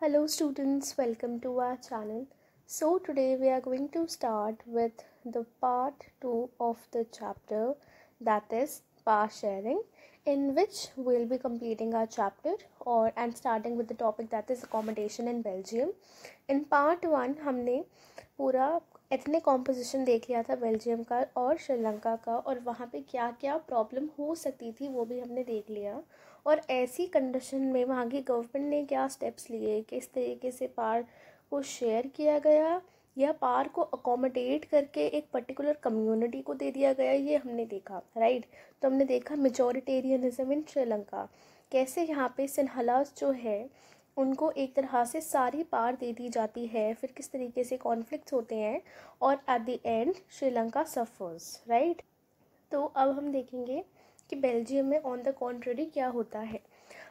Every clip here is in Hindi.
Hello students, welcome to our channel. So today we are going to start with the part 2 of the chapter, that is power sharing, in which we'll be completing our chapter and starting with the topic that is accommodation in Belgium. In part 1 हमने पूरा एथनिक कॉम्पोजिशन देख लिया था बेल्जियम का और श्रीलंका का, और वहाँ पे क्या क्या प्रॉब्लम हो सकती थी वो भी हमने देख लिया। और ऐसी कंडीशन में वहाँ की गवर्नमेंट ने क्या स्टेप्स लिए, किस तरीके से पार को शेयर किया गया या पार को अकोमोडेट करके एक पर्टिकुलर कम्युनिटी को दे दिया गया, ये हमने देखा। राइट, तो हमने देखा मेजॉरिटेरियनिज्म इन श्रीलंका, कैसे यहाँ पे सिन्हलास जो है उनको एक तरह से सारी पार दे दी जाती है, फिर किस तरीके से कॉन्फ्लिक्ट्स होते हैं और at the end Sri Lanka suffers. Right, तो अब हम देखेंगे कि बेल्जियम में ऑन द कॉन्ट्ररी क्या होता है।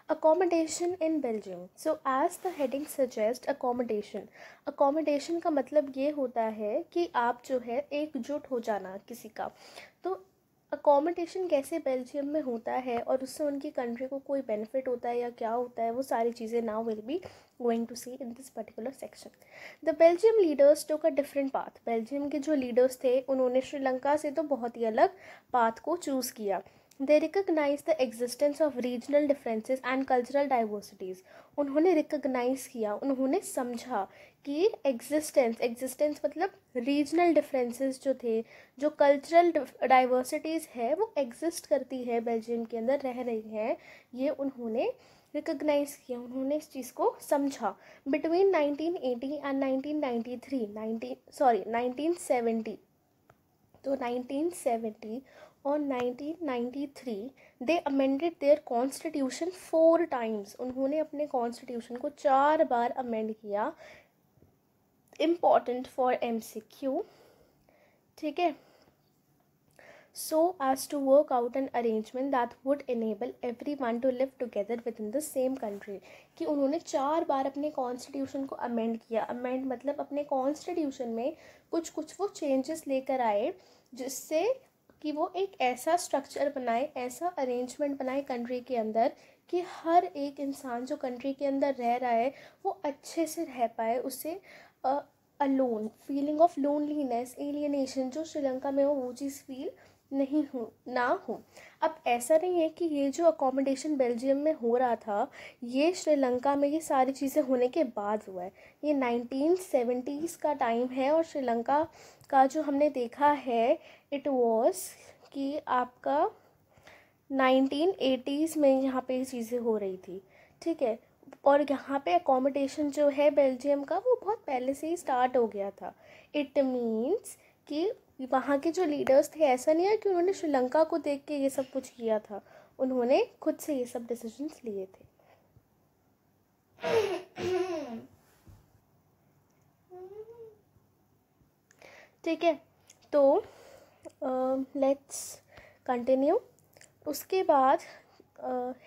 Accommodation in Belgium, so as the heading suggest accommodation का मतलब ये होता है कि आप जो है एकजुट हो जाना किसी का। तो अकोमोडेशन कैसे बेल्जियम में होता है और उससे उनकी कंट्री को कोई बेनिफिट होता है या क्या होता है, वो सारी चीज़ें now will be going to see in this particular section. The Belgium leaders took a different path, Belgium के जो लीडर्स थे उन्होंने श्रीलंका से तो बहुत ही अलग पाथ को चूज़ किया। They recognise the existence of regional differences and cultural diversities, उन्होंने रिकग्नाइज किया, उन्होंने समझा कि एग्जिस्टेंस मतलब रीजनल डिफरेंसेस जो थे, जो कल्चरल डाइवर्सिटीज़ है वो एग्जिस्ट करती है बेल्जियम के अंदर, रह रही हैं, ये उन्होंने रिकग्नाइज किया, उन्होंने इस चीज़ को समझा। बिटवीन 1980 एंड 1970, तो 1970 और 1993 दे अमेंडेड देयर कॉन्स्टिट्यूशन 4 टाइम्स, उन्होंने अपने कॉन्स्टिट्यूशन को 4 बार अमेंड किया। इम्पॉर्टेंट फॉर MCQ, ठीक है। So as to work out an arrangement that would enable everyone to live together within the same country, कि उन्होंने 4 बार अपने कॉन्स्टिट्यूशन को अमेंड किया। अमेंड मतलब अपने कॉन्स्टिट्यूशन में कुछ वो चेंजेस लेकर आए जिससे कि वो एक ऐसा स्ट्रक्चर बनाए, ऐसा अरेंजमेंट बनाए कंट्री के अंदर कि हर एक इंसान जो कंट्री के अंदर रह रहा है वो अच्छे से रह पाए, उसे alone feeling of loneliness, alienation जो श्रीलंका में हो वो चीज़ फील ना हो। अब ऐसा नहीं है कि ये जो अकोमोडेशन बेल्जियम में हो रहा था ये श्रीलंका में ये सारी चीज़ें होने के बाद हुआ है, ये 1970s का टाइम है। और श्रीलंका का जो हमने देखा है इट वॉज कि आपका 1980s में यहाँ पे ये चीज़ें हो रही थी, ठीक है। और यहाँ पे अकोमोडेशन जो है बेल्जियम का वो बहुत पहले से ही स्टार्ट हो गया था। इट मीन्स कि वहाँ के जो लीडर्स थे, ऐसा नहीं है कि उन्होंने श्रीलंका को देख के ये सब कुछ किया था, उन्होंने खुद से ये सब डिसीजंस लिए थे। ठीक है, तो लेट्स कंटिन्यू। उसके बाद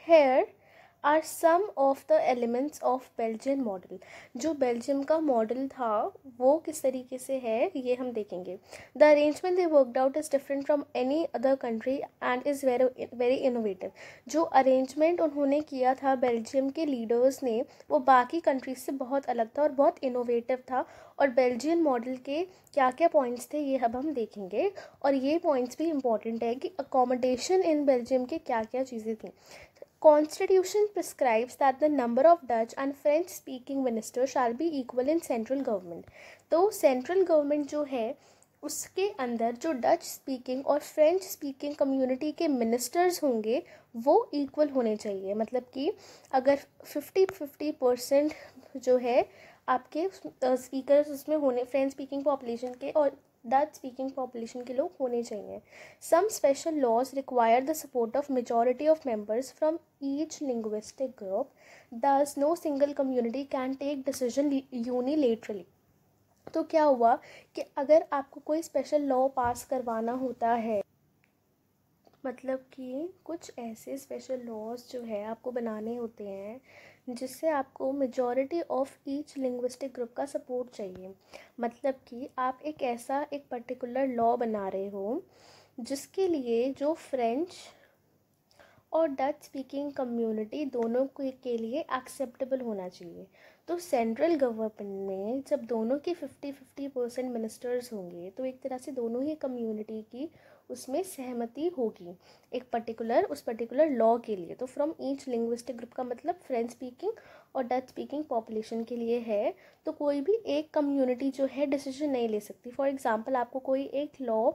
here are some of the elements of Belgian model, जो बेल्जियम का मॉडल था वो किस तरीके से है ये हम देखेंगे। The arrangement they worked out is different from any other country and is very innovative, जो अरेंजमेंट उन्होंने किया था बेल्जियम के लीडर्स ने वो बाकी कंट्रीज से बहुत अलग था और बहुत इनोवेटिव था। और बेल्जियन मॉडल के क्या क्या पॉइंट्स थे ये अब हम देखेंगे, और ये पॉइंट्स भी इम्पॉर्टेंट है कि अकोमोडेशन इन बेल्जियम के क्या क्या चीज़ें थी। Constitution prescribes that the number of Dutch and French speaking ministers shall be equal in central government. तो सेंट्रल गवर्नमेंट जो है उसके अंदर जो डच स्पीकिंग और फ्रेंच स्पीकिंग कम्युनिटी के मिनिस्टर्स होंगे वो इक्वल होने चाहिए। मतलब कि अगर 50-50% जो है आपके स्पीकर्स उसमें होने, फ्रेंच स्पीकिंग पॉपुलेशन के और डच स्पीकिंग पॉपुलेशन के लोग होने चाहिए। Some special laws require the support of majority of members from each linguistic group, thus no single community can take decision unilaterally. तो क्या हुआ कि अगर आपको कोई स्पेशल लॉ पास करवाना होता है, मतलब कि कुछ ऐसे स्पेशल लॉज जो है आपको बनाने होते हैं जिससे आपको majority of each linguistic group का सपोर्ट चाहिए। मतलब कि आप एक पर्टिकुलर लॉ बना रहे हो जिसके लिए जो फ्रेंच और डच स्पीकिंग कम्युनिटी दोनों के लिए एक्सेप्टेबल होना चाहिए। तो सेंट्रल गवर्नमेंट में जब दोनों के 50-50% मिनिस्टर्स होंगे तो एक तरह से दोनों ही कम्युनिटी की उसमें सहमति होगी उस पर्टिकुलर लॉ के लिए। तो फ्रॉम ईच लिंग्विस्टिक ग्रुप का मतलब फ्रेंच स्पीकिंग और डच स्पीकिंग पॉपुलेशन के लिए है। तो कोई भी एक कम्युनिटी जो है डिसीजन नहीं ले सकती। फॉर एग्जांपल आपको कोई एक लॉ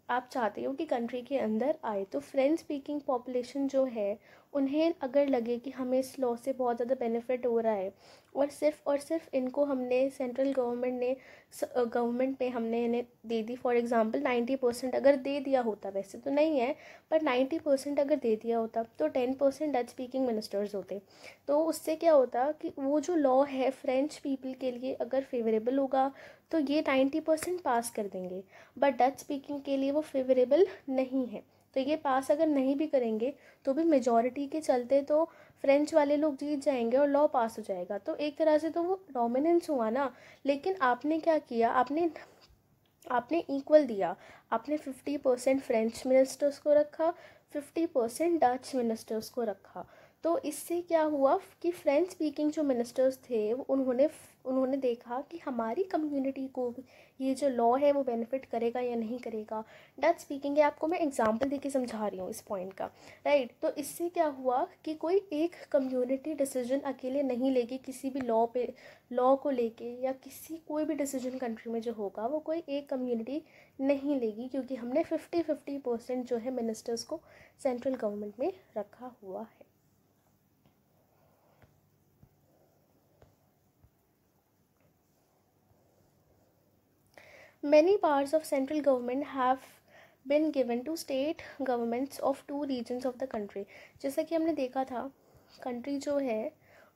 आप चाहते हो कि कंट्री के अंदर आए, तो फ्रेंच स्पीकिंग पॉपुलेशन जो है उन्हें अगर लगे कि हमें इस लॉ से बहुत ज़्यादा बेनिफिट हो रहा है और सिर्फ इनको हमने सेंट्रल गवर्नमेंट में हमने इन्हें दे दी। फॉर एग्जांपल 90% अगर दे दिया होता, वैसे तो नहीं है पर 90% अगर दे दिया होता तो 10% डच स्पीकिंग मिनिस्टर्स होते। तो उससे क्या होता कि वो जो लॉ है फ्रेंच पीपल के लिए अगर फेवरेबल होगा तो ये 90% पास कर देंगे, बट डच स्पीकिंग के लिए वो फेवरेबल नहीं है। तो ये पास अगर नहीं भी करेंगे तो भी मेजॉरिटी के चलते तो फ्रेंच वाले लोग जीत जाएंगे और लॉ पास हो जाएगा। तो एक तरह से तो वो डोमिनेंस हुआ ना। लेकिन आपने क्या किया, आपने इक्वल दिया। आपने 50% फ्रेंच मिनिस्टर्स को रखा, 50% डच मिनिस्टर्स को रखा। तो इससे क्या हुआ कि फ्रेंच स्पीकिंग जो मिनिस्टर्स थे उन्होंने देखा कि हमारी कम्युनिटी को ये जो लॉ है वो बेनिफिट करेगा या नहीं करेगा। डच स्पीकिंग है, आपको मैं एग्जांपल देके समझा रही हूँ इस पॉइंट का, राइट। तो इससे क्या हुआ कि कोई एक कम्युनिटी डिसीजन अकेले नहीं लेगी किसी भी लॉ को लेके, या कोई भी डिसीजन कंट्री में जो होगा वो कोई एक कम्युनिटी नहीं लेगी, क्योंकि हमने 50-50% जो है मिनिस्टर्स को सेंट्रल गवर्नमेंट में रखा हुआ है। Many parts of central government have been given to state governments of two regions of the country। जैसा कि हमने देखा था कंट्री जो है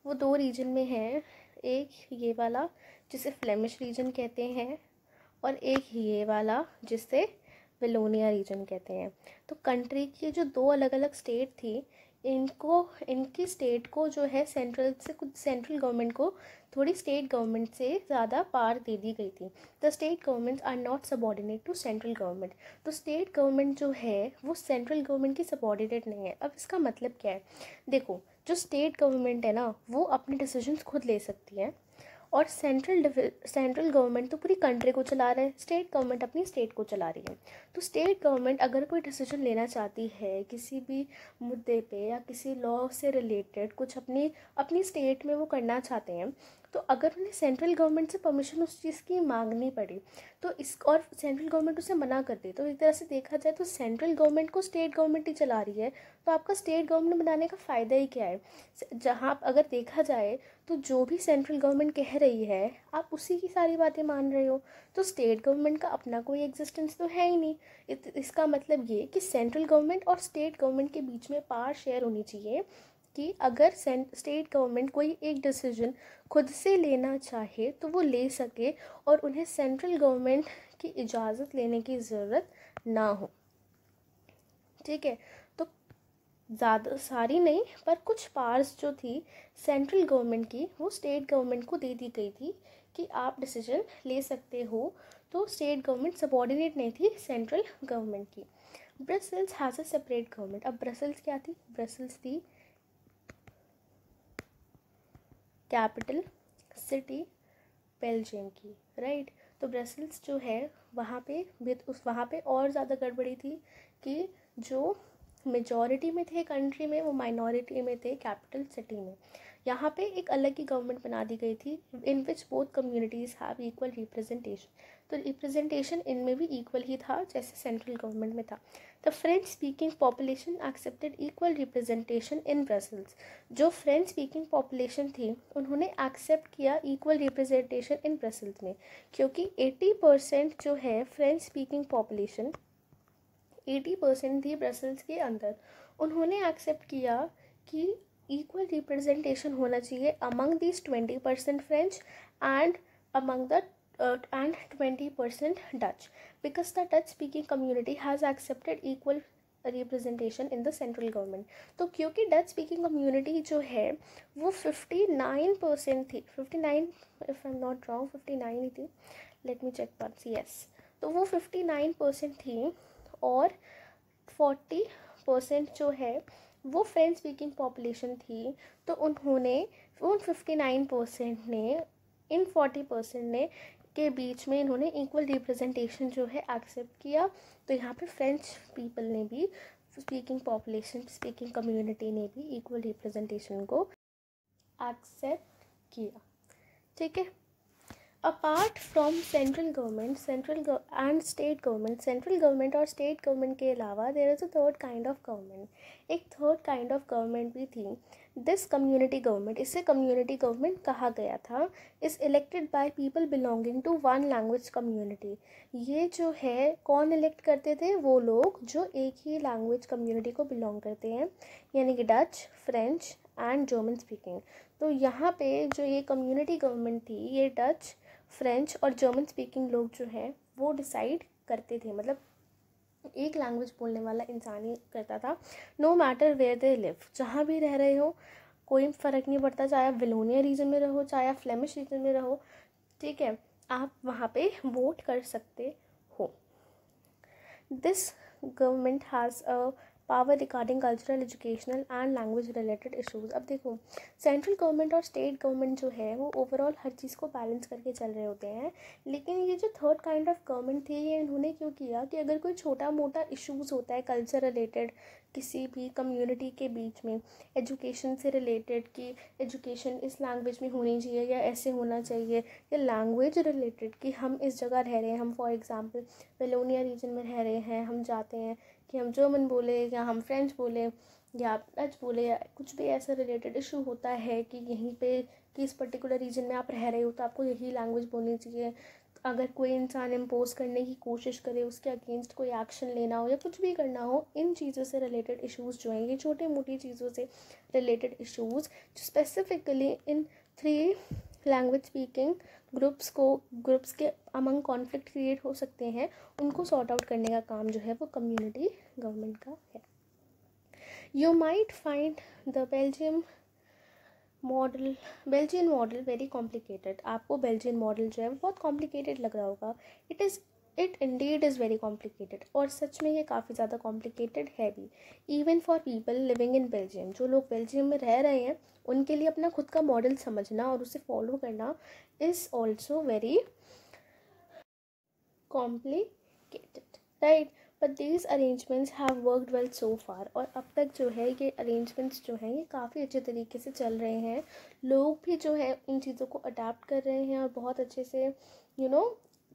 वो दो रीजन में है, एक ये वाला जिसे फ्लेमिश रीजन कहते हैं और एक ये वाला जिसे वेलोनिया रीजन कहते हैं। तो कंट्री की जो दो अलग अलग स्टेट थी, इनकी स्टेट को जो है सेंट्रल गवर्नमेंट को थोड़ी स्टेट गवर्नमेंट से ज़्यादा पावर दे दी गई थी। The state government are not subordinate to central government. तो स्टेट गवर्नमेंट जो है वो सेंट्रल गवर्नमेंट की सबॉर्डिनेट नहीं है। अब इसका मतलब क्या है, देखो जो स्टेट गवर्नमेंट है ना वो अपने डिसीजंस खुद ले सकती है, और सेंट्रल गवर्नमेंट तो पूरी कंट्री को चला रहा है, स्टेट गवर्नमेंट अपनी स्टेट को चला रही है। तो स्टेट गवर्नमेंट अगर कोई डिसीजन लेना चाहती है किसी भी मुद्दे पे या किसी लॉ से रिलेटेड कुछ अपनी स्टेट में वो करना चाहते हैं, तो अगर उन्हें सेंट्रल गवर्नमेंट से परमिशन उस चीज़ की मांगनी पड़ी तो और सेंट्रल गवर्नमेंट उसे मना कर दे, तो एक तरह से देखा जाए तो सेंट्रल गवर्नमेंट को स्टेट गवर्नमेंट ही चला रही है। तो आपका स्टेट गवर्नमेंट बनाने का फ़ायदा ही क्या है। जहाँ अगर देखा जाए तो जो भी सेंट्रल गवर्नमेंट कह रही है आप उसी की सारी बातें मान रहे हो, तो स्टेट गवर्नमेंट का अपना कोई एग्जिस्टेंस तो है ही नहीं। इसका मतलब ये कि सेंट्रल गवर्नमेंट और स्टेट गवर्नमेंट के बीच में पावर शेयर होनी चाहिए कि अगर स्टेट गवर्नमेंट कोई एक डिसीजन खुद से लेना चाहे तो वो ले सके और उन्हें सेंट्रल गवर्नमेंट की इजाज़त लेने की ज़रूरत ना हो। ठीक है, तो ज़्यादा सारी नहीं पर कुछ पावर्स जो थी सेंट्रल गवर्नमेंट की वो स्टेट गवर्नमेंट को दे दी गई थी कि आप डिसीजन ले सकते हो। तो स्टेट गवर्नमेंट सबॉर्डिनेट नहीं थी सेंट्रल गवर्नमेंट की। Brussels has a separate government. अब ब्रसेल्स क्या थी, ब्रसेल्स थी कैपिटल सिटी बेल्जियम की, राइट। तो ब्रसेल्स जो है वहाँ पे और ज़्यादा गड़बड़ी थी कि जो मेजॉरिटी में थे कंट्री में वो माइनॉरिटी में थे कैपिटल सिटी में। यहाँ पे एक अलग ही गवर्नमेंट बना दी गई थी in which both communities have equal representation. तो रिप्रेजेंटेशन इनमें भी इक्वल ही था जैसे सेंट्रल गवर्नमेंट में था। The French speaking population accepted equal representation in Brussels. जो फ्रेंच स्पीकिंग पॉपुलेशन थी उन्होंने एक्सेप्ट किया इक्वल रिप्रेजेंटेशन इन ब्रसेल्स में, क्योंकि 80% जो है फ्रेंच स्पीकिंग पॉपुलेशन 80% थी ब्रसेल्स के अंदर। उन्होंने एक्सेप्ट किया कि इक्वल रिप्रेजेंटेशन होना चाहिए among this 20% French and among the and 20% Dutch, because the Dutch speaking community has accepted equal representation in the central government. तो क्योंकि डच स्पीकिंग कम्युनिटी जो है वो 59% थी, 59 if I am not wrong 59 ही थी, let me check once, yes. तो वो 59% थी और 50% जो है वो फ्रेंच स्पीकिंग पॉपुलेशन थी, तो उन्होंने उन 59% ने, इन 40% ने के बीच में इन्होंने इक्वल रिप्रेजेंटेशन जो है एक्सेप्ट किया। तो यहाँ पे फ्रेंच पीपल ने भी, स्पीकिंग पॉपुलेशन, स्पीकिंग कम्युनिटी ने भी इक्वल रिप्रेजेंटेशन को एक्सेप्ट किया। ठीक है। Apart from central government and state government, central government और स्टेट गवर्नमेंट के अलावा there is a third kind of government, एक थर्ड काइंड ऑफ गवर्नमेंट भी थी, दिस कम्युनिटी गवर्नमेंट। इसे कम्युनिटी गवर्नमेंट कहा गया था। Is elected by people belonging to one language community. ये जो है कौन इलेक्ट करते थे? वो लोग जो एक ही लैंग्वेज कम्युनिटी को बिलोंग करते हैं, यानी कि Dutch, French and German speaking. तो यहाँ पे जो ये कम्युनिटी गवर्नमेंट थी, ये डच, फ्रेंच और जर्मन स्पीकिंग लोग जो हैं वो डिसाइड करते थे, मतलब एक लैंग्वेज बोलने वाला इंसान ही करता था। No matter where they live, जहाँ भी रह रहे हो कोई फ़र्क नहीं पड़ता, चाहे आप विलोनिया रीजन में रहो, चाहे आप फ्लेमिश रीजन में रहो, ठीक है, आप वहाँ पे वोट कर सकते हो। This government has a power regarding cultural, educational and language related issues. अब देखो, सेंट्रल गवर्नमेंट और स्टेट गवर्नमेंट जो है वो ओवरऑल हर चीज़ को बैलेंस करके चल रहे होते हैं, लेकिन ये जो थर्ड काइंड ऑफ गवर्नमेंट थी, ये इन्होंने क्यों किया कि अगर कोई छोटा मोटा इशूज़ होता है कल्चर रिलेटेड किसी भी कम्युनिटी के बीच में, एजुकेशन से रिलेटेड कि एजुकेशन इस लैंग्वेज में होनी चाहिए या ऐसे होना चाहिए, या लैंग्वेज रिलेटेड कि हम इस जगह रह रहे हैं, हम फॉर एग्ज़ाम्पल वेलोनिया रीजन में रह रहे हैं, हम चाहते हैं कि हम जर्मन बोले या हम फ्रेंच बोले या डच बोले, या कुछ भी ऐसा रिलेटेड इशू होता है कि यहीं पे कि इस पर्टिकुलर रीजन में आप रह रहे हो तो आपको यही लैंग्वेज बोलनी चाहिए। अगर कोई इंसान इम्पोज करने की कोशिश करे, उसके अगेंस्ट कोई एक्शन लेना हो या कुछ भी करना हो, इन चीज़ों से रिलेटेड इश्यूज़ जो हैं, ये छोटी मोटी चीज़ों से रिलेटेड इश्यूज़ जो specifically in 3 language speaking groups के अमंग कॉन्फ्लिक्ट क्रिएट हो सकते हैं, उनको सॉर्ट आउट करने का काम जो है वो कम्युनिटी गवर्नमेंट का है। You might find the Belgian model very complicated. आपको बेल्जियन मॉडल जो है वो बहुत कॉम्प्लिकेटेड लग रहा होगा। It Indeed is very complicated, और सच में ये काफ़ी ज़्यादा कॉम्प्लिकेटेड है भी, even for people living in Belgium. जो लोग बेल्जियम में रह रहे हैं उनके लिए अपना खुद का मॉडल समझना और उसे फॉलो करना is also very complicated, right. But these arrangements have worked well so far. और अब तक जो है ये अरेंजमेंट्स जो हैं ये काफ़ी अच्छे तरीके से चल रहे हैं। लोग भी जो है इन चीज़ों को अडाप्ट कर रहे हैं और बहुत अच्छे से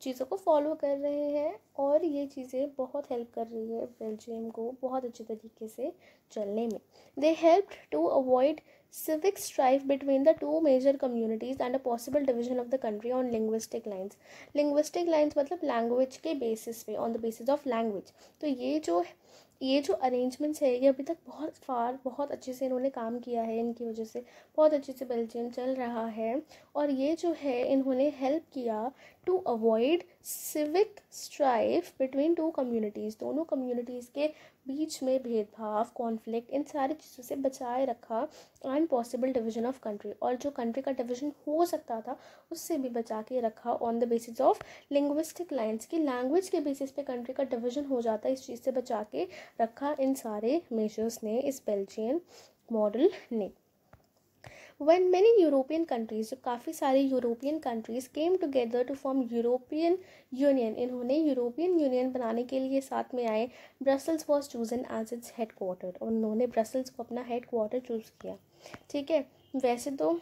चीज़ों को फॉलो कर रहे हैं, और ये चीज़ें बहुत हेल्प कर रही है बेल्जियम को बहुत अच्छे तरीके से चलने में। They helped to avoid civic strife between the two major communities and a possible division of the country on linguistic lines. Linguistic lines मतलब language के basis पे, on the basis of language। तो ये जो अरेंजमेंट्स है ये अभी तक बहुत अच्छे से इन्होंने काम किया है, इनकी वजह से बहुत अच्छे से बेल्जियम चल रहा है। और ये जो है इन्होंने हेल्प किया to avoid civic strife between two communities, दोनों कम्युनिटीज़ के बीच में भेदभाव, कॉन्फ्लिक्ट, इन सारी चीज़ों से बचाए रखा, and possible division of country, और जो कंट्री का डिवीजन हो सकता था उससे भी बचा के रखा on the basis of linguistic lines की लैंग्वेज के बेसिस पे कंट्री का डिवीजन हो जाता है, इस चीज़ से बचा के रखा इन सारे मेजर्स ने, इस बेल्जियन मॉडल ने। When many European countries, जो काफ़ी सारे European countries came together to form European union, इन्होंने यूरोपियन यूनियन बनाने के लिए साथ में आए, Brussels was chosen as its headquarter, और उन्होंने ब्रसल्स को अपना हेड क्वार्टर चूज़ किया। ठीक है, वैसे तो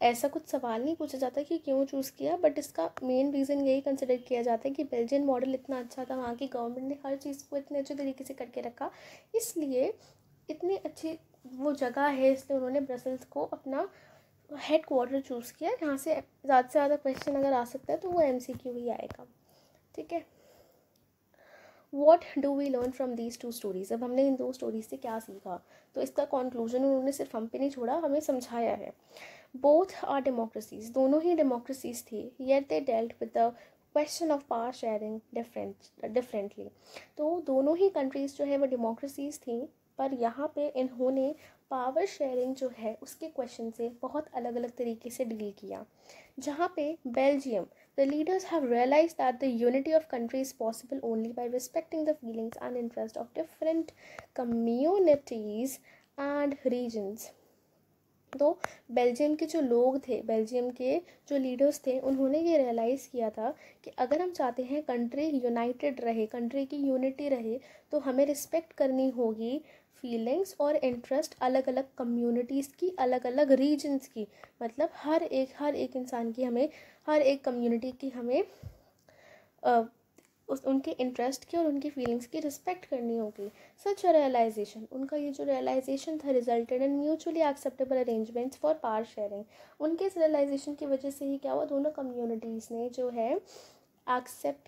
ऐसा कुछ सवाल नहीं पूछा जाता कि क्यों चूज़ किया, बट इसका मेन रीज़न यही कंसिडर किया जाता है कि बेल्जियन मॉडल इतना अच्छा था, वहाँ की गवर्नमेंट ने हर चीज़ को इतने अच्छे तरीके से करके रखा, इसलिए इतनी अच्छी वो जगह है, इसलिए उन्होंने ब्रसल्स को अपना हेड क्वार्टर चूज़ किया। यहाँ से ज़्यादा क्वेश्चन अगर आ सकता है तो वो MCQ ही आएगा। ठीक है, what do we learn from these 2 stories. अब हमने इन 2 स्टोरीज से क्या सीखा, तो इसका कंक्लूजन उन्होंने सिर्फ हम पे नहीं छोड़ा, हमें समझाया है। बोथ आर डेमोक्रेसीज, दोनों ही डेमोक्रेसीज थी, yet they dealt with the question of power sharing differently. तो दोनों ही कंट्रीज़ जो है वो डेमोक्रेसीज थी, पर यहाँ पे इन्होंने पावर शेयरिंग जो है उसके क्वेश्चन से बहुत अलग अलग तरीके से डील किया। जहाँ पे Belgium The leaders have realized that the unity of country is possible only by respecting the feelings and interests of different communities and regions. तो बेल्जियम के जो लोग थे, बेल्जियम के जो लीडर्स थे, उन्होंने ये रियलाइज़ किया था कि अगर हम चाहते हैं कंट्री यूनाइटेड रहे, कंट्री की यूनिटी रहे, तो हमें रिस्पेक्ट करनी होगी फीलिंग्स और इंटरेस्ट अलग अलग कम्युनिटीज़ की, अलग अलग रीजन्स की। मतलब हर एक इंसान की, हमें हर एक कम्युनिटी की हमें उनके इंटरेस्ट की और उनकी फीलिंग्स की रिस्पेक्ट करनी होगी। सच रियलाइजेशन, उनका ये जो रियलाइजेशन था resulted in mutually acceptable arrangements for power sharing. उनके इस रियलाइजेशन की वजह से ही क्या हुआ, दोनों कम्युनिटीज़ ने जो है एक्सेप्ट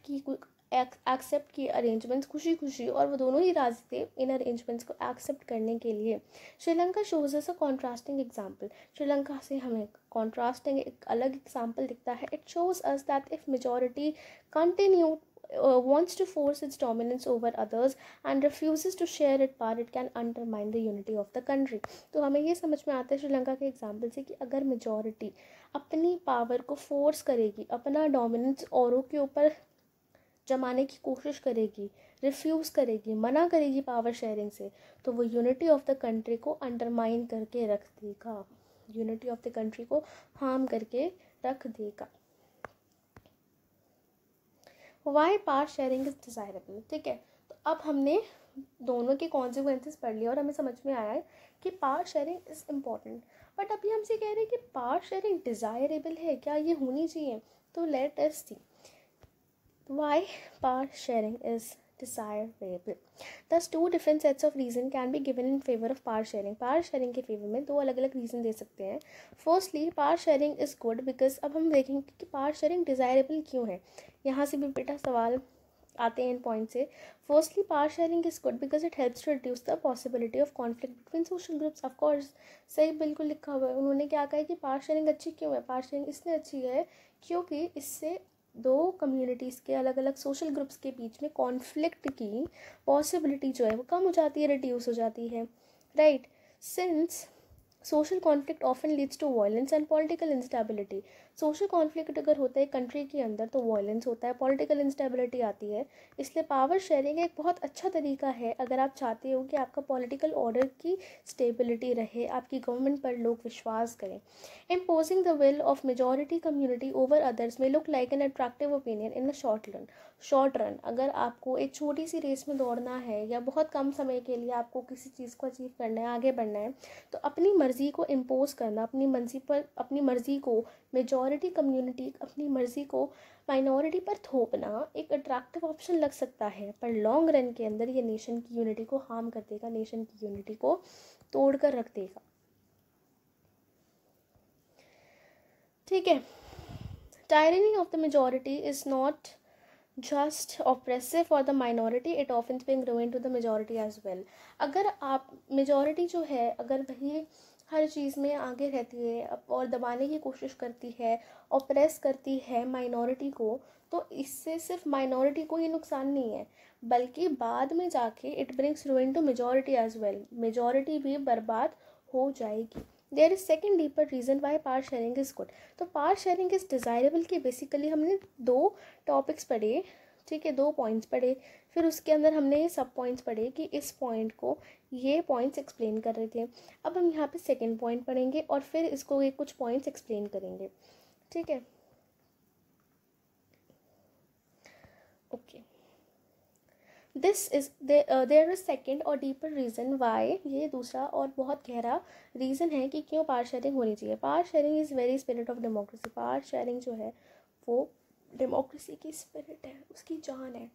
की अरेंजमेंट्स खुशी खुशी, और वो दोनों ही राजी थे इन अरेंजमेंट्स को एक्सेप्ट करने के लिए। श्रीलंका शोज अस अ कॉन्ट्रास्टिंग एग्जाम्पल। श्रीलंका से हमें कॉन्ट्रास्टिंग एक अलग एग्जाम्पल दिखता है। It shows us that if majority continue wants to force its dominance over others and refuses to share its power, it can undermine the unity of the country. तो हमें ये समझ में आता है श्रीलंका के एग्जाम्पल से कि अगर मेजॉरिटी अपनी पावर को फोर्स करेगी, अपना डोमिनेंस औरों के ऊपर जमाने की कोशिश करेगी, रिफ्यूज़ करेगी, मना करेगी पावर शेयरिंग से, तो वो यूनिटी ऑफ द कंट्री को अंडरमाइन करके रख देगा, यूनिटी ऑफ द कंट्री को हार्म करके रख देगा। Why power sharing is desirable. ठीक है, तो अब हमने दोनों के कॉन्सिक्वेंसेस पढ़ लिया और हमें समझ में आया है कि power sharing is important. But अभी हमसे कह रहे हैं कि पावर शेयरिंग डिज़ायरेबल है, क्या ये होनी चाहिए? तो let us see why power sharing is desirable. Thus two different sets of reason can be given in favor of power sharing. power sharing के फेवर में दो अलग अलग रीज़न दे सकते हैं। Firstly power sharing is good because अब हम देखेंगे कि power sharing desirable क्यों है। यहाँ से भी बेटा सवाल आते हैं इन पॉइंट से। Firstly power sharing is good because it helps to reduce the possibility of conflict between social groups. of course सही बिल्कुल लिखा हुआ है। उन्होंने क्या कहा है कि power sharing अच्छी क्यों है? power sharing इसलिए अच्छी है क्योंकि इससे दो कम्युनिटीज़ के अलग अलग सोशल ग्रुप्स के बीच में कॉन्फ्लिक्ट की पॉसिबिलिटी जो है वो कम हो जाती है, रिड्यूस हो जाती है, right. Since social conflict often leads to violence and political instability. Social conflict अगर होता है कंट्री के अंदर तो वायलेंस होता है, पॉलिटिकल इंस्टेबिलिटी आती है। इसलिए पावर शेयरिंग एक बहुत अच्छा तरीका है अगर आप चाहते हो कि आपका पॉलिटिकल ऑर्डर की स्टेबिलिटी रहे, आपकी गवर्नमेंट पर लोग विश्वास करें। Imposing the will of majority community over others may look like an attractive opinion in a short run. अगर आपको एक छोटी सी रेस में दौड़ना है या बहुत कम समय के लिए आपको किसी चीज़ को अचीव करना है, आगे बढ़ना है, तो अपनी मर्ज़ी को इम्पोज करना, अपनी मर्ज़ी को मेजॉरिटी कम्युनिटी, अपनी मर्ज़ी को माइनॉरिटी पर थोपना एक अट्रैक्टिव ऑप्शन लग सकता है, पर लॉन्ग रन के अंदर ये नेशन की यूनिटी को हार्म कर देगा, नेशन की यूनिटी को तोड़ कर रख देगा। ठीक है, tyranny of the majority is not just oppressive for the minority, it often brings ruin to the majority as well. अगर आप मेजॉरिटी जो है अगर वही हर चीज़ में आगे रहती है और दबाने की कोशिश करती है, ऑप्रेस करती है माइनॉरिटी को, तो इससे सिर्फ माइनॉरिटी को ही नुकसान नहीं है बल्कि बाद में जाके it brings ruin to majority as well, majority भी बर्बाद हो जाएगी। There is second deeper reason why power sharing is good. तो पावर शेयरिंग इज़ डिज़ायरेबल की बेसिकली हमने दो टॉपिक्स पढ़े, ठीक है, दो पॉइंट्स पढ़े, फिर उसके अंदर हमने ये सब पॉइंट्स पढ़े कि इस पॉइंट को ये पॉइंट्स एक्सप्लेन कर रहे थे। अब हम यहाँ पे सेकेंड पॉइंट पढ़ेंगे और फिर इसको ये कुछ पॉइंट्स एक्सप्लेन करेंगे, ठीक है, okay. This is there is second और डीपर रीज़न वाई, ये दूसरा और बहुत गहरा रीज़न है कि क्यों पावर शेयरिंग होनी चाहिए। Power sharing is very spirit of democracy. Power sharing जो है वो डेमोक्रेसी की स्पिरिट है, उसकी जान है।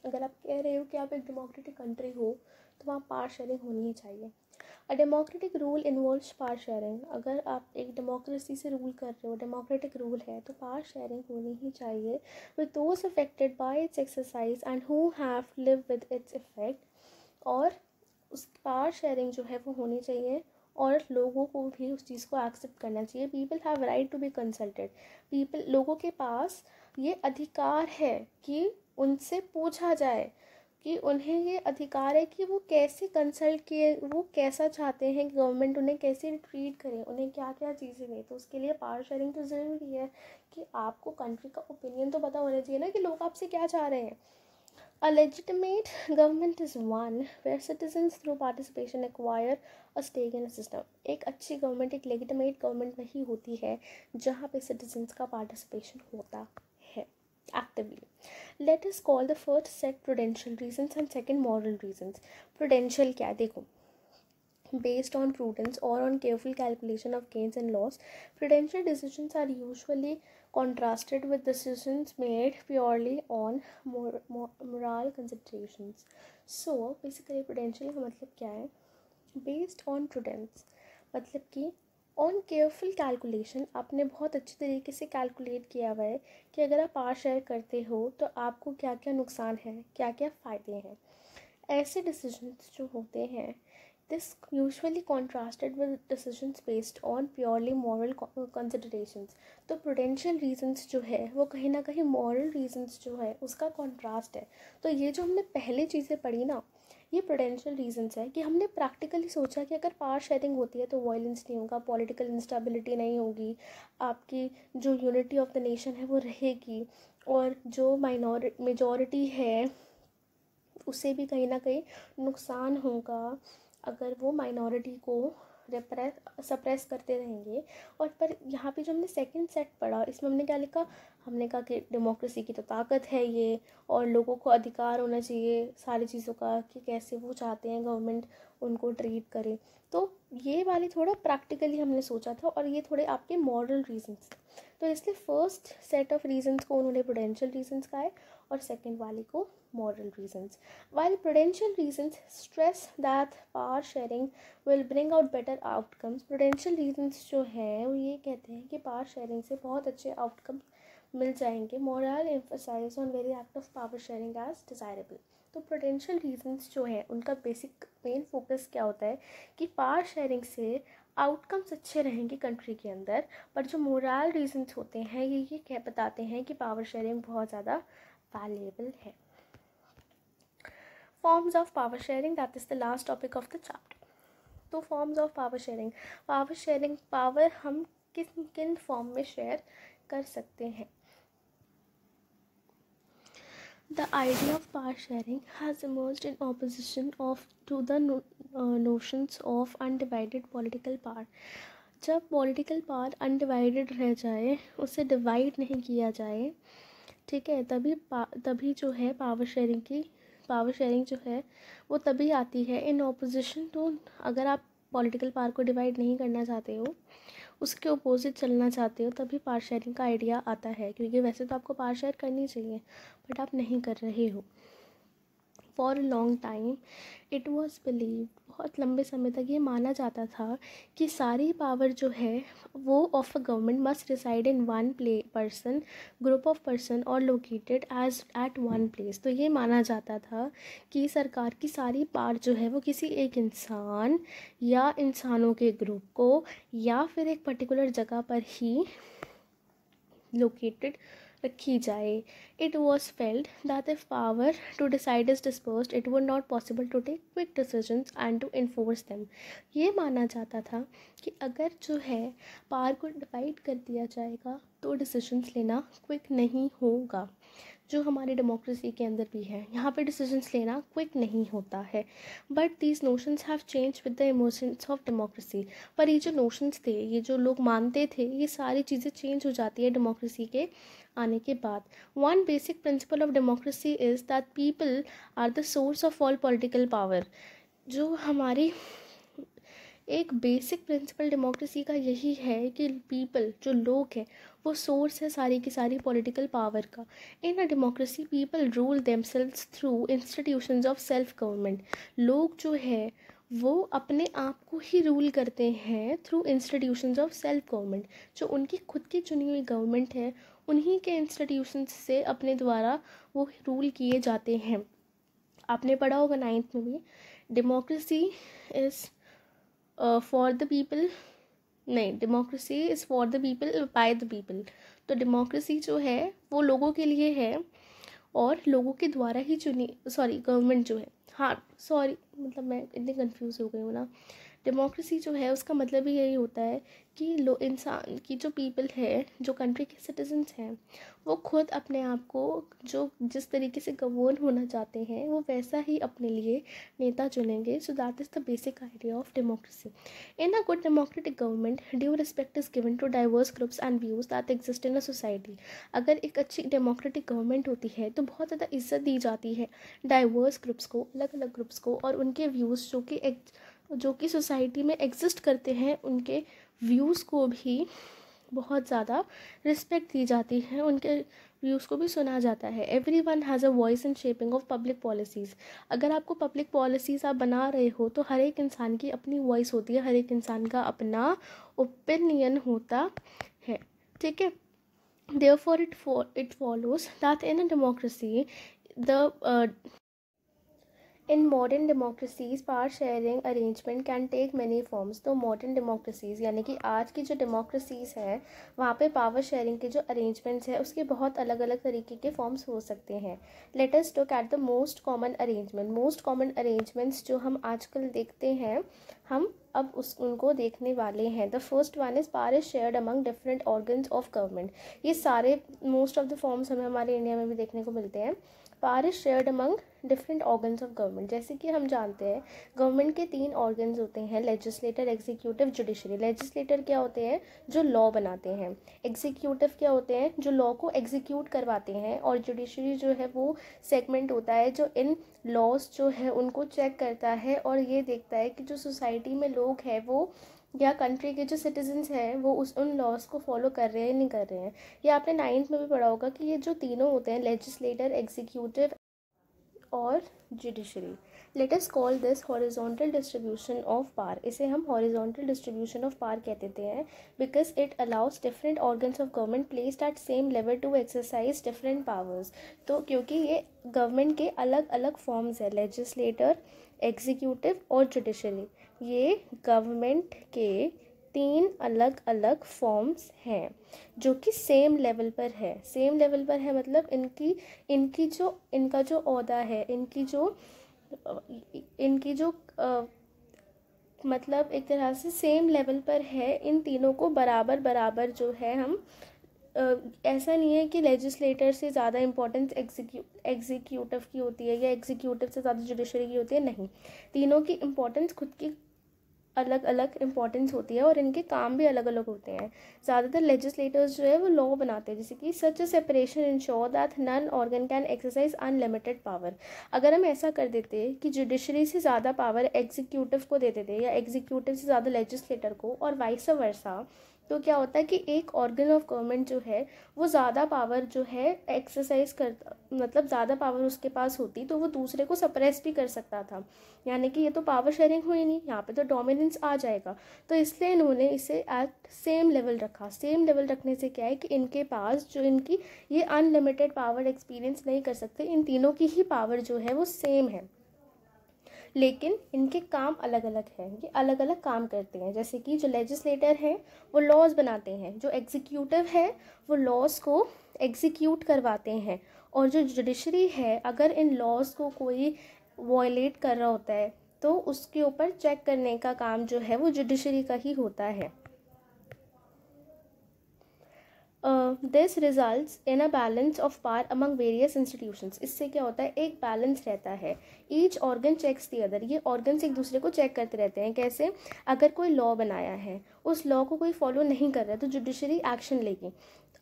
अगर आप कह रहे हो कि आप एक डेमोक्रेटिक कंट्री हो तो वहाँ पावर शेयरिंग होनी ही चाहिए। A democratic rule involves power sharing. अगर आप एक डेमोक्रेसी से रूल कर रहे हो, डेमोक्रेटिक रूल है, तो पावर शेयरिंग होनी ही चाहिए with those affected by it's exercise and who have live with its effect. और उस पावर शेयरिंग जो है वो होनी चाहिए और लोगों को भी उस चीज़ को एक्सेप्ट करना चाहिए। People have right to be consulted. लोगों के पास ये अधिकार है कि उनसे पूछा जाए, कि उन्हें ये अधिकार है कि वो कैसे कंसल्ट किए, वो कैसा चाहते हैं कि गवर्नमेंट उन्हें कैसे ट्रीट करे, उन्हें क्या क्या चीज़ें दें। तो उसके लिए पावर शेयरिंग तो ज़रूरी है कि आपको कंट्री का ओपिनियन तो पता होना चाहिए ना कि लोग आपसे क्या चाह रहे हैं। A legitimate government is one where citizens through participation acquire a stake in a system. एक अच्छी गवर्नमेंट, एक लेजिटिमेट गवर्नमेंट वही होती है जहाँ पे सिटीजन्स का पार्टिसिपेशन होता है actively. Let us call the first set prudential reasons and second moral reasons. Prudential क्या है, देखो, based on prudence or on careful calculation of gains and loss, prudential decisions are usually contrasted with decisions made purely on moral considerations. So basically prudential का मतलब क्या है, based on prudence मतलब कि ऑन केयरफुल कैलकुलेशन, आपने बहुत अच्छी तरीके से कैलकुलेट किया हुआ है कि अगर आप पावर शेयर करते हो तो आपको क्या क्या नुकसान है, क्या क्या फ़ायदे हैं। ऐसे डिसीजंस जो होते हैं, this usually contrasted with decisions based on purely moral considerations. तो प्रूडेंशियल रीजंस जो है वो कहीं ना कहीं मॉरल रीजंस जो है उसका कॉन्ट्रास्ट है। तो ये जो हमने पहले चीज़ें पढ़ी ना, ये प्रूडेंशियल रीजंस है कि हमने प्रैक्टिकली सोचा कि अगर पावर शेयरिंग होती है तो वायलेंस नहीं होगा, पॉलिटिकल इंस्टेबिलिटी नहीं होगी, आपकी जो यूनिटी ऑफ द नेशन है वो रहेगी, और जो मेजॉरिटी है उसे भी कहीं ना कहीं नुकसान होगा अगर वो माइनॉरिटी को सप्रेस करते रहेंगे। और पर यहाँ पे जो हमने सेकंड सेट पढ़ा, इसमें हमने क्या लिखा, हमने कहा कि डेमोक्रेसी की तो ताकत है ये, और लोगों को अधिकार होना चाहिए सारी चीज़ों का कि कैसे वो चाहते हैं गवर्नमेंट उनको ट्रीट करे। तो ये वाली थोड़ा प्रैक्टिकली हमने सोचा था, और ये थोड़े आपके मॉरल रीजंस। तो इसलिए फर्स्ट सेट ऑफ रीजंस को उन्होंने प्रूडेंशियल रीजंस कहा है और सेकेंड वाले को moral reasons. While prudential reasons stress that power sharing will bring out better outcomes, prudential reasons जो है वो ये कहते हैं कि power sharing से बहुत अच्छे outcomes मिल जाएंगे. Moral emphasize on very act of power sharing as desirable. तो प्रूडेंशियल रीजंस जो है उनका बेसिक मेन फोकस क्या होता है कि पावर शेयरिंग से आउटकम्स अच्छे रहेंगे कंट्री के अंदर, पर जो मोरल रीजंस होते हैं ये क्या बताते हैं कि पावर शेयरिंग बहुत ज़्यादा वैल्यूएबल है. Forms of power sharing, that is the last topic of the chapter. तो forms of power sharing, power हम किन फॉर्म में शेयर कर सकते हैं. The idea of power sharing has emerged in opposition to the notions of undivided political power. जब पॉलिटिकल पावर अनडिवाइडेड रह जाए, उसे डिवाइड नहीं किया जाए, ठीक है, तभी जो है पावर शेयरिंग जो है वो तभी आती है इन ऑपोजिशन टू. अगर आप पॉलिटिकल पावर को डिवाइड नहीं करना चाहते हो, उसके अपोजिट चलना चाहते हो, तभी पावर शेयरिंग का आइडिया आता है. क्योंकि वैसे तो आपको पावर शेयर करनी चाहिए बट आप नहीं कर रहे हो. For a long time it was believe, बहुत लंबे समय तक ये माना जाता था कि सारी पावर जो है वो of a government must reside in one person, group of person और located as at one place. तो ये माना जाता था कि सरकार की सारी पावर जो है वो किसी एक इंसान या इंसानों के ग्रुप को या फिर एक पर्टिकुलर जगह पर ही लोकेटेड रखी जाए. It was felt that if power to decide is dispersed, it would not possible to take quick decisions and to enforce them. ये माना जाता था कि अगर जो है पावर को डिवाइड कर दिया जाएगा तो डिसीजंस लेना क्विक नहीं होगा. जो हमारी डेमोक्रेसी के अंदर भी है, यहाँ पे डिसीजंस लेना क्विक नहीं होता है. But these notions have change with the emotions of democracy. पर ये जो नोशंस थे, ये जो लोग मानते थे, ये सारी चीज़ें चेंज हो जाती है डेमोक्रेसी के आने के बाद. One basic principle of democracy is that people are the source of all political power. जो हमारी एक बेसिक प्रिंसिपल डेमोक्रेसी का यही है कि पीपल, जो लोग हैं, वो सोर्स है सारी की सारी पॉलिटिकल पावर का. In a democracy people rule themselves through institutions of self government. लोग जो है वो अपने आप को ही रूल करते हैं through institutions of self government. जो उनकी खुद की चुनी हुई गवर्नमेंट है, उन्हीं के इंस्टीट्यूशंस से अपने द्वारा वो रूल किए जाते हैं. आपने पढ़ा होगा 9th में भी, democracy is for the people, नहीं, democracy is for the people by the people. तो डेमोक्रेसी जो है वो लोगों के लिए है और लोगों के द्वारा ही चुनी, सॉरी गवर्नमेंट जो है, हाँ सॉरी मतलब मैं इतनी कंफ्यूज हो गई हूँ ना। डेमोक्रेसी जो है उसका मतलब ही यही होता है कि इंसान की जो पीपल है, जो कंट्री के सिटीजन्स हैं, वो खुद अपने आप को जो जिस तरीके से गवर्न होना चाहते हैं वो वैसा ही अपने लिए नेता चुनेंगे. So that is the basic idea of democracy. In a good democratic government due respect is given to diverse groups and views that exist in a society. अगर एक अच्छी डेमोक्रेटिक गवर्नमेंट होती है तो बहुत ज़्यादा इज्जत दी जाती है डाइवर्स ग्रुप्स को, अलग अलग ग्रुप्स को, और उनके व्यूज़ जो कि सोसाइटी में एग्जिस्ट करते हैं, उनके व्यूज़ को भी बहुत ज़्यादा रिस्पेक्ट दी जाती है, उनके व्यूज़ को भी सुना जाता है. Every one has a voice in shaping of public policies. अगर आपको पब्लिक पॉलिसीज़ आप बना रहे हो तो हर एक इंसान की अपनी वॉइस होती है, हर एक इंसान का अपना ओपिनियन होता है. ठीक है. Therefore, it follows that in a democracy, in modern democracies, power sharing arrangement can take many forms. तो modern democracies यानी कि आज की जो democracies है वहाँ पे power sharing के जो arrangements है उसके बहुत अलग अलग तरीके के forms हो सकते हैं. Let us look at the most common arrangement. Most common arrangements जो हम आजकल देखते हैं, हम अब उनको देखने वाले हैं. The first one is power is shared among different organs of government. ये सारे most of the forms हमें हमारे इंडिया में भी देखने को मिलते हैं. Power is shared among different organs of government. जैसे कि हम जानते हैं गवर्नमेंट के 3 ऑर्गन्स होते हैं, लेजिस्लेटर, एग्जीक्यूटिव, जुडिशरी. लेजिस्लेटर क्या होते हैं? जो लॉ बनाते हैं. एग्जीक्यूटिव क्या होते हैं? जो लॉ को एग्जीक्यूट करवाते हैं. और जुडिशरी जो है वो सेगमेंट होता है जो इन लॉज जो है उनको चेक करता है और ये देखता है कि जो सोसाइटी में लोग हैं वो या कंट्री के जो सिटीजन्स हैं वो उन लॉज को फॉलो कर रहे हैं नहीं कर रहे हैं. ये आपने 9th में भी पढ़ा होगा कि ये जो तीनों होते हैं, लेजिस्लेटर, एग्जीक्यूटिव और judiciary. Let us call this horizontal distribution of power. इसे हम हॉरिजॉन्टल डिस्ट्रीब्यूशन ऑफ पावर कहते हैं because it allows different organs of government placed at same level to exercise different powers. तो क्योंकि ये गवर्नमेंट के अलग अलग फॉर्म्स है, लेजिस्लेटर, एग्जीक्यूटिव और जुडिशरी, ये गवर्नमेंट के 3 अलग अलग फॉर्म्स हैं जो कि सेम लेवल पर है. सेम लेवल पर है मतलब इनका जो ओहदा है, इनकी जो मतलब एक तरह से सेम लेवल पर है. इन तीनों को बराबर बराबर जो है हम ऐसा नहीं है कि लेजिस्लेटर से ज़्यादा इम्पोर्टेंस एग्जीक्यूटिव की होती है या एग्जीक्यूटिव से ज़्यादा जुडिशरी की होती है. नहीं, तीनों की इम्पोर्टेंस खुद की अलग अलग इम्पोर्टेंस होती है और इनके काम भी अलग अलग होते हैं. ज़्यादातर लेजिस्लेटर्स जो है वो लॉ बनाते हैं, जैसे कि such a separation ensure that none organ can exercise unlimited power. अगर हम ऐसा कर देते कि जुडिशरी से ज़्यादा पावर एग्जीक्यूटिव को दे देते या एग्जीक्यूटिव से ज़्यादा लेजिस्लेटर को और वाइस वर्सा, तो क्या होता है कि एक ऑर्गन ऑफ गवर्नमेंट जो है वो ज़्यादा पावर जो है एक्सरसाइज करता, मतलब ज़्यादा पावर उसके पास होती तो वो दूसरे को सप्रेस भी कर सकता था. यानी कि ये तो पावर शेयरिंग हुई नहीं, यहाँ पे तो डोमिनेंस आ जाएगा. तो इसलिए इन्होंने इसे एट सेम लेवल रखा. सेम लेवल रखने से क्या है कि इनके पास जो इनकी ये अनलिमिटेड पावर एक्सपीरियंस नहीं कर सकते. इन तीनों की ही पावर जो है वो सेम है, लेकिन इनके काम अलग अलग हैं. ये अलग अलग काम करते हैं. जैसे कि जो लेजिस्लेटर हैं वो लॉज बनाते हैं, जो एग्जीक्यूटिव है वो लॉज को एग्जीक्यूट करवाते हैं, और जो जुडिशरी है अगर इन लॉज को कोई वॉयलेट कर रहा होता है तो उसके ऊपर चेक करने का काम जो है वो जुडिशरी का ही होता है. This results in a balance of power among various institutions. इससे क्या होता है, एक बैलेंस रहता है. Each organ checks the other. ये ऑर्गन्स एक दूसरे को चेक करते रहते हैं. कैसे? अगर कोई लॉ बनाया है, उस लॉ को कोई फॉलो नहीं कर रहा है तो जुडिशरी एक्शन लेगी.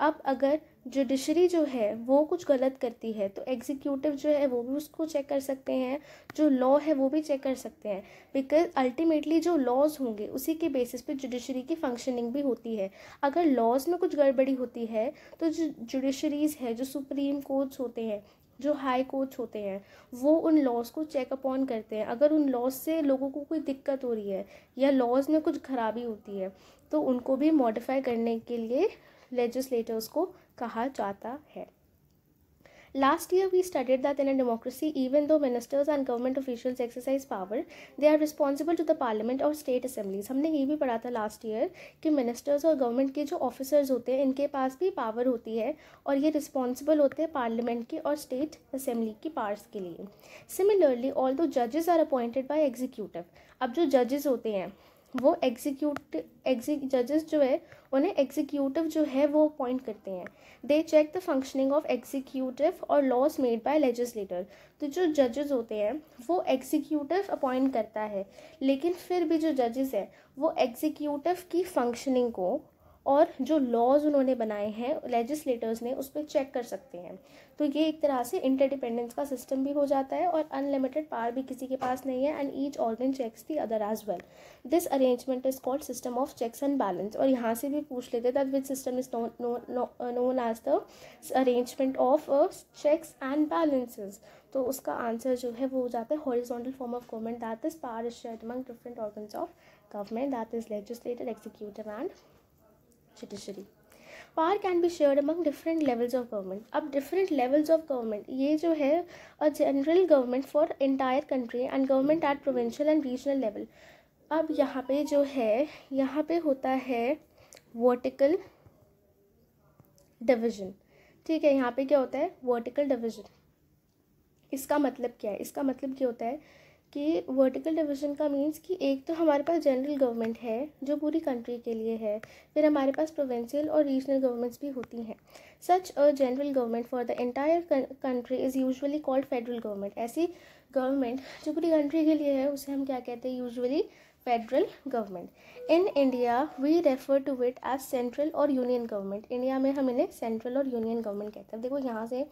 अब अगर जुडिशरी जो है वो कुछ गलत करती है तो एग्जीक्यूटिव जो है वो भी उसको चेक कर सकते हैं, जो लॉ है वो भी चेक कर सकते हैं. बिकॉज अल्टीमेटली जो लॉज होंगे उसी के बेसिस पे जुडिशरी की फंक्शनिंग भी होती है. अगर लॉज में कुछ गड़बड़ी होती है तो जो जुडिशरीज है, जो सुप्रीम कोर्ट्स होते हैं, जो हाई कोर्ट्स होते हैं, वो उन लॉज को चेक अपॉन करते हैं. अगर उन लॉज से लोगों को कोई दिक्कत हो रही है या लॉज में कुछ खराबी होती है तो उनको भी मॉडिफाई करने के लिए लेजिस्लेटर्स को कहा जाता है. Last year we studied that in a democracy, even though ministers and government officials exercise power, they are responsible to the parliament और state assemblies. हमने ये भी पढ़ा था last year कि ministers और government के जो officers होते हैं इनके पास भी power होती है और ये responsible होते हैं parliament के और state assembly की powers के लिए. Similarly, although judges are appointed by executive, अब जो judges होते हैं वो जजेस जो है उन्हें एग्जीक्यूटिव जो है वो अपॉइंट करते हैं. They check the functioning of executive और लॉज मेड बाय लेजिस्लेटर. तो जो जजेस होते हैं वो एग्जीक्यूटिव अपॉइंट करता है, लेकिन फिर भी जो जजेस हैं वो एग्जीक्यूटिव की फंक्शनिंग को और जो लॉज उन्होंने बनाए हैं लेजिस्लेटर्स ने उस पर चेक कर सकते हैं. तो ये एक तरह से इंटरडिपेंडेंस का सिस्टम भी हो जाता है और अनलिमिटेड पावर भी किसी के पास नहीं है. And each organ checks the other as well. This arrangement is called system of checks and balance. और यहाँ से भी पूछ लेते that which system is known as the arrangement of checks and balances. तो उसका आंसर जो है वो हो जाता है horizontal form of government that is power is shared among different organs of government that is legislative, executive and judiciary. Power can be shared among different levels of government. अब different levels of government ये जो है a general government for entire country and government at provincial and regional level. अब यहाँ पे जो है यहाँ पे होता है vertical division. ठीक है, यहाँ पे क्या होता है vertical division. इसका मतलब क्या है? इसका मतलब क्या होता है कि वर्टिकल डिवीजन का मीन्स कि एक तो हमारे पास जनरल गवर्नमेंट है जो पूरी कंट्री के लिए है, फिर हमारे पास प्रोविंशियल और रीजनल गवर्नमेंट्स भी होती हैं. Such a general government for the entire country is usually called federal government. ऐसी गवर्नमेंट जो पूरी कंट्री के लिए है उसे हम क्या कहते हैं? Usually federal government. In India we refer to it as central और यूनियन गवर्नमेंट. इंडिया में हम इन्हें सेंट्रल और यूनियन गवर्नमेंट कहते हैं. देखो यहाँ से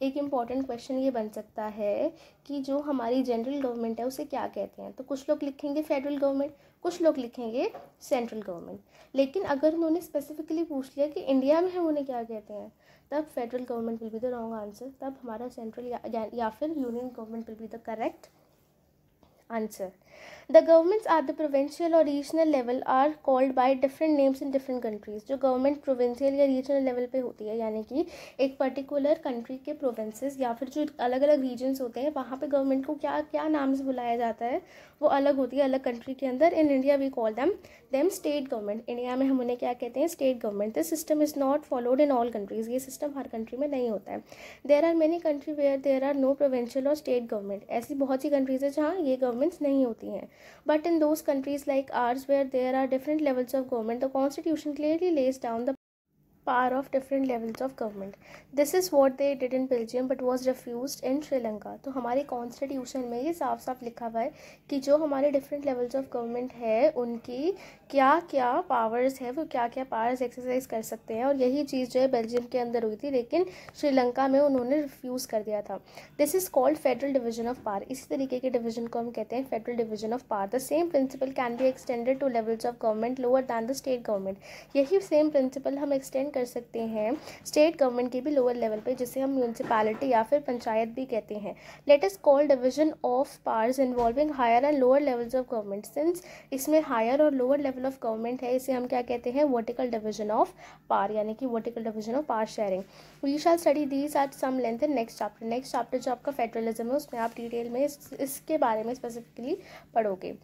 एक इम्पॉर्टेंट क्वेश्चन ये बन सकता है कि जो हमारी जनरल गवर्नमेंट है उसे क्या कहते हैं. तो कुछ लोग लिखेंगे फेडरल गवर्नमेंट, कुछ लोग लिखेंगे सेंट्रल गवर्नमेंट. लेकिन अगर उन्होंने स्पेसिफिकली पूछ लिया कि इंडिया में हम उन्हें क्या कहते हैं, तब federal government will be the wrong answer. तब हमारा सेंट्रल या फिर union government will be the correct answer. The governments at the provincial or regional level are called by different names in different countries. जो गवर्नमेंट प्रोविंशियल या रीजनल लेवल पे होती है, यानी कि एक पर्टिकुलर कंट्री के प्रोविंसेस या फिर जो अलग अलग रीजन्स होते हैं वहाँ पे गवर्नमेंट को क्या क्या नाम से बुलाया जाता है वो अलग होती है अलग कंट्री के अंदर. In India we call them state government. India में हम उन्हें क्या कहते हैं? State government. This system is not followed in all countries. ये सिस्टम हर कंट्री में नहीं होता है. There are many country where there are no provincial और स्टेट गवर्नमेंट. ऐसी बहुत सी कंट्रीज़ है जहाँ ये गवर्नमेंट्स नहीं होती हैं. But in those countries like ours where there are different levels of government, the constitution clearly lays down the power of different levels of government. This is what they did in Belgium but was refused in Sri Lanka. तो हमारे कॉन्स्टिट्यूशन में ये साफ साफ लिखा हुआ है कि जो हमारे डिफरेंट लेवल्स ऑफ गवर्नमेंट है उनकी क्या क्या पावर्स है, वो क्या क्या पावर्स एक्सरसाइज कर सकते हैं. और यही चीज़ जो है बेल्जियम के अंदर हुई थी, लेकिन श्रीलंका में उन्होंने रिफ्यूज़ कर दिया था. This is called federal division of power. इसी तरीके के डिवीजन को हम कहते हैं federal division of power. The same principle can be extended to levels of government lower than the state government. यही सेम प्रिंसिपल हम एक्सटेंड कर सकते हैं स्टेट गवर्नमेंट के भी लोअर लेवल पे, जिसे हम म्यूनसिपैलिटी या फिर पंचायत भी कहते हैं. Let us call division of powers involving higher and lower levels of government. Since इसमें हायर और लोअर लेवल ऑफ गवर्नमेंट है, इसे हम क्या कहते हैं? वर्टिकल डिवीजन ऑफ पावर, यानी कि vertical division of power sharing. We shall study these at some length in next chapter. Next chapter जो आपका फेडरलिज्म है उसमें आप डिटेल में इसके बारे में स्पेसिफिकली पढ़ोगे.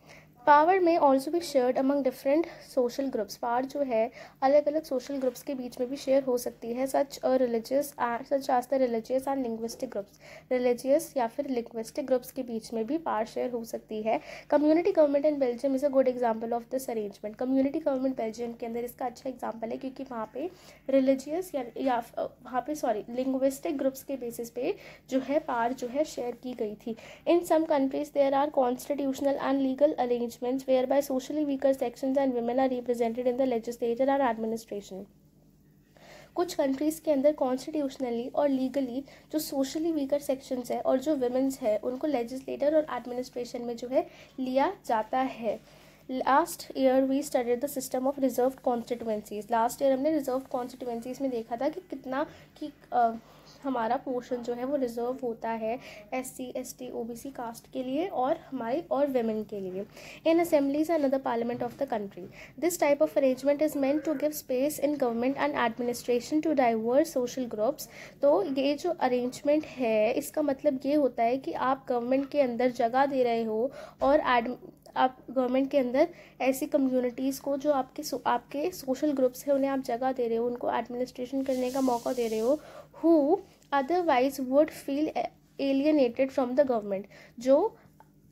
पावर में ऑल्सो भी shared among different social groups. Power जो है अलग अलग सोशल ग्रुप्स के बीच में भी शेयर हो सकती है. Such as the religious and linguistic groups. Religious या फिर लिंग्विस्टिक ग्रुप्स के बीच में भी पावर शेयर हो सकती है. Community government in Belgium is a good example of this arrangement. Community government Belgium के अंदर इसका अच्छा एग्जाम्पल है, क्योंकि वहाँ पे रिलीजियस या वहाँ पे लिंग्विस्टिक ग्रुप्स के बेसिस पे जो है पावर जो है शेयर की गई थी. In some countries there are constitutional and legal arrangement whereby socially weaker sections and women are represented in the legislature and administration. कुछ कंट्रीज़ के अंदर कॉन्स्टिट्यूशनली और लीगली जो सोशली वीकर सेक्शंस है और जो विमेंस है उनको लेजिस्लेटर और एडमिनिस्ट्रेशन में जो है लिया जाता है. Last year we studied the system of reserve constituencies. Last year हमने रिजर्व कॉन्स्टिट्यूएंसीज में देखा था कि कितना कि हमारा पोर्शन जो है वो रिजर्व होता है SC ST OBC कास्ट के लिए और हमारे और वेमेन के लिए in assemblies and other parliament of the country. This type of arrangement is meant to give space in government and administration to diverse social groups. तो ये जो अरेंजमेंट है इसका मतलब ये होता है कि आप गवर्नमेंट के अंदर जगह दे रहे हो और आप गवर्नमेंट के अंदर ऐसी कम्युनिटीज़ को जो आपके सोशल ग्रुप्स हैं उन्हें आप जगह दे रहे हो, उनको एडमिनिस्ट्रेशन करने का मौका दे रहे हो, who otherwise would feel alienated from the government, जो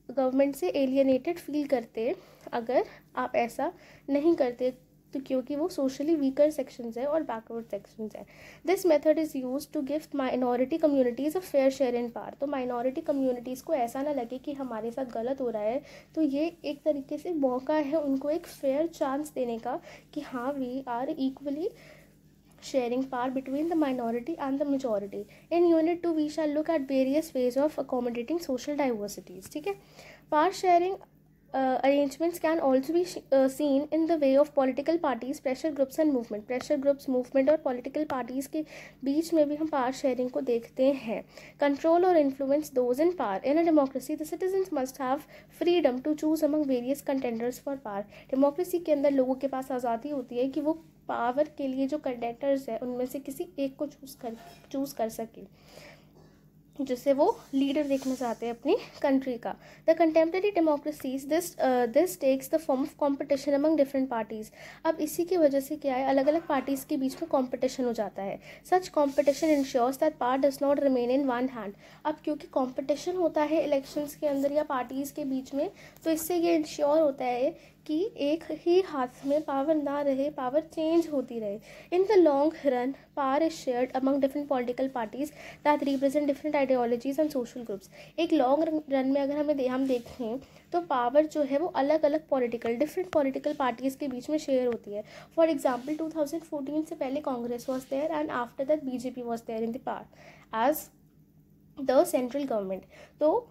गवर्नमेंट से एलियनेटेड फील करते अगर आप ऐसा नहीं करते, तो क्योंकि वो सोशली वीकर सेक्शंस है और बैकवर्ड सेक्शंस है. This method is use to give minority communities a fair share in power. तो माइनॉरिटी कम्युनिटीज़ को ऐसा ना लगे कि हमारे साथ गलत हो रहा है, तो ये एक तरीके से मौका है उनको एक फेयर चांस देने का कि हाँ we are equally sharing power between the minority and the majority. In unit 2 we shall look at various ways of accommodating social diversities. ठीक है, power sharing arrangements can also be seen in the way of political parties, pressure groups and movement. pressure groups, movement और political parties के बीच में भी हम power sharing को देखते हैं. Control or influence those in power. In a democracy, the citizens must have freedom to choose among various contenders for power. Democracy के अंदर लोगों के पास आज़ादी होती है कि वो पावर के लिए जो कंटेंडर्स है उनमें से किसी एक को चूज़ कर सके जिससे वो लीडर देखना चाहते हैं अपनी कंट्री का. The contemporary democracies this takes the form of competition among different parties. अब इसी की वजह से क्या है, अलग अलग पार्टीज़ के बीच में कॉम्पिटिशन हो जाता है. Such competition ensures that power does not remain in one hand. अब क्योंकि कॉम्पिटिशन होता है इलेक्शंस के अंदर या पार्टीज़ के बीच में, तो इससे ये इंश्योर होता है कि एक ही हाथ में पावर ना रहे, पावर चेंज होती रहे. In the long run power is shared among different political parties that represent different ideologies and social groups. एक लॉन्ग रन में अगर हम देखें तो पावर जो है वो अलग अलग डिफरेंट पॉलिटिकल पार्टीज़ के बीच में शेयर होती है. फॉर एग्जाम्पल 2014 से पहले Congress was there and after that BJP was there in the power as the central government. तो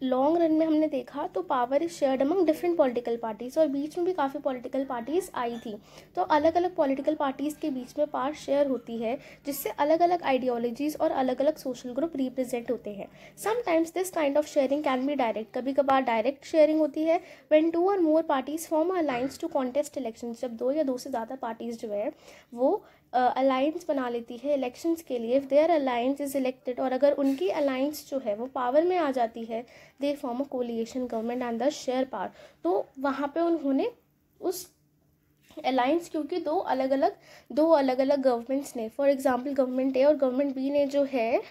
लॉन्ग रन में हमने देखा तो power is shared among different political parties, और बीच में भी काफ़ी पॉलिटिकल पार्टीज़ आई थी. तो अलग अलग पॉलिटिकल पार्टीज़ के बीच में पावर शेयर होती है जिससे अलग अलग आइडियोलॉजीज़ और अलग अलग सोशल ग्रुप रिप्रेजेंट होते हैं. Sometimes this kind of sharing can be direct. कभी कभार डायरेक्ट शेयरिंग होती है when 2 or more parties form alliance to contest election. जब 2 या 2 से ज़्यादा पार्टीज़ जो है वो अलायंस बना लेती है इलेक्शंस के लिए. If there alliance is elected, और अगर उनकी अलायंस जो है वो पावर में आ जाती है, they form a coalition government and the share power. तो वहाँ पे उन्होंने उस अलायंस, क्योंकि दो अलग अलग गवर्नमेंट्स ने, फॉर एग्जांपल गवर्नमेंट ए और गवर्नमेंट बी ने जो है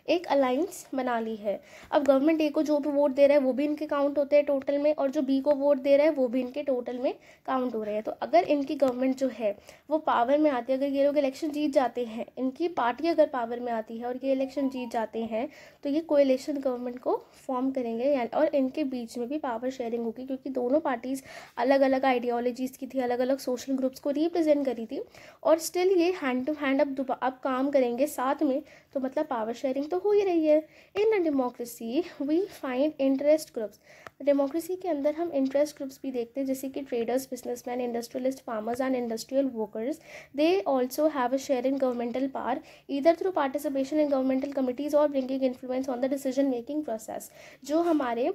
एक अलायंस बना ली है. अब गवर्नमेंट ए को जो भी वोट दे रहा है वो भी इनके काउंट होते हैं टोटल में, और जो बी को वोट दे रहा है वो भी इनके टोटल में काउंट हो रहे हैं. तो अगर इनकी गवर्नमेंट जो है वो पावर में आती है, अगर ये लोग इलेक्शन जीत जाते हैं, इनकी पार्टी अगर पावर में आती है और ये इलेक्शन जीत जाते हैं, तो ये कोएलिशन गवर्नमेंट को फॉर्म करेंगे और इनके बीच में भी पावर शेयरिंग होगी, क्योंकि दोनों पार्टीज़ अलग अलग आइडियोलॉजीज़ की थी, अलग अलग सोशल ग्रुप्स को रिप्रेजेंट करी थी, और स्टिल ये हैंड टू हैंड अब काम करेंगे साथ में, तो मतलब पावर शेयरिंग तो हो ही रही है. In a democracy we find interest groups. Democracy के अंदर हम इंटरेस्ट ग्रुप्स भी देखते हैं, जैसे कि traders, businessmen, industrialist, farmers and industrial workers. They also have a share in governmental power either through participation in governmental committees or bringing influence on the decision making process. जो हमारे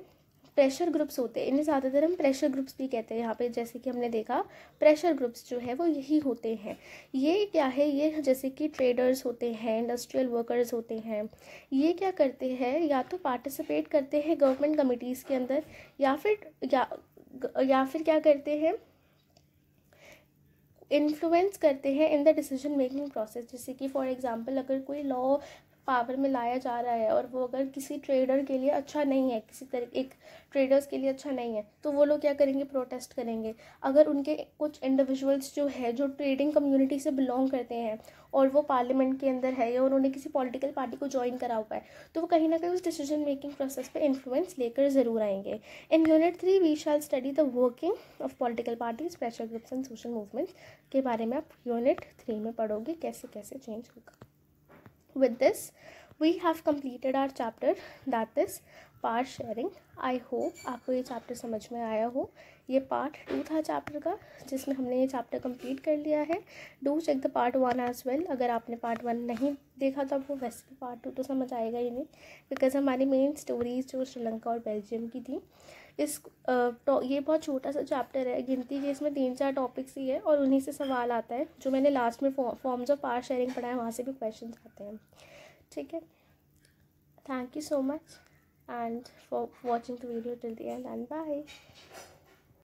प्रेशर ग्रुप्स होते हैं, इन्हें ज़्यादातर हम प्रेशर ग्रुप्स भी कहते हैं यहाँ पे. जैसे कि हमने देखा प्रेशर ग्रुप्स जो है वो यही होते हैं. ये क्या है, ये जैसे कि ट्रेडर्स होते हैं, इंडस्ट्रियल वर्कर्स होते हैं, ये क्या करते हैं, या तो पार्टिसिपेट करते हैं गवर्नमेंट कमिटीज़ के अंदर, या फिर क्या करते हैं, इन्फ्लुएंस करते हैं in the decision making process. जैसे कि फॉर एग्जांपल अगर कोई लॉ पावर में लाया जा रहा है और वो अगर किसी ट्रेडर के लिए अच्छा नहीं है, एक ट्रेडर्स के लिए अच्छा नहीं है, तो वो लोग क्या करेंगे, प्रोटेस्ट करेंगे. अगर उनके कुछ इंडिविजुअल्स जो है जो ट्रेडिंग कम्युनिटी से बिलोंग करते हैं और वो पार्लियामेंट के अंदर है या उन्होंने किसी पॉलिटिकल पार्टी को ज्वाइन करा हुआ है, तो वो कहीं ना कहीं उस डिसीजन मेकिंग प्रोसेस पे इन्फ्लुएंस लेकर ज़रूर आएंगे. In unit 3 we shall study the working of political parties, pressure groups and social movements के बारे में आप यूनिट 3 में पढ़ोगे कैसे कैसे चेंज होगा. With this, we have completed our chapter, that is power sharing. I hope आपको ये चैप्टर समझ में आया हो. ये पार्ट 2 था चैप्टर का, जिसमें हमने ये चैप्टर कंप्लीट कर लिया है। Do check the part 1 as well. अगर आपने पार्ट 1 नहीं देखा तो आपको वैसे भी पार्ट 2 तो समझ आएगा ही नहीं, बिकॉज हमारी मेन स्टोरीज जो श्रीलंका और बेल्जियम की थी। ये बहुत छोटा सा चैप्टर है, गिनती के इसमें 3-4 टॉपिक्स ही है और उन्हीं से सवाल आता है। जो मैंने लास्ट में फॉर्म्स ऑफ पावर शेयरिंग पढ़ा है, वहाँ से भी क्वेश्चन आते हैं। ठीक है, thank you so much and for watching the video till the end, and bye.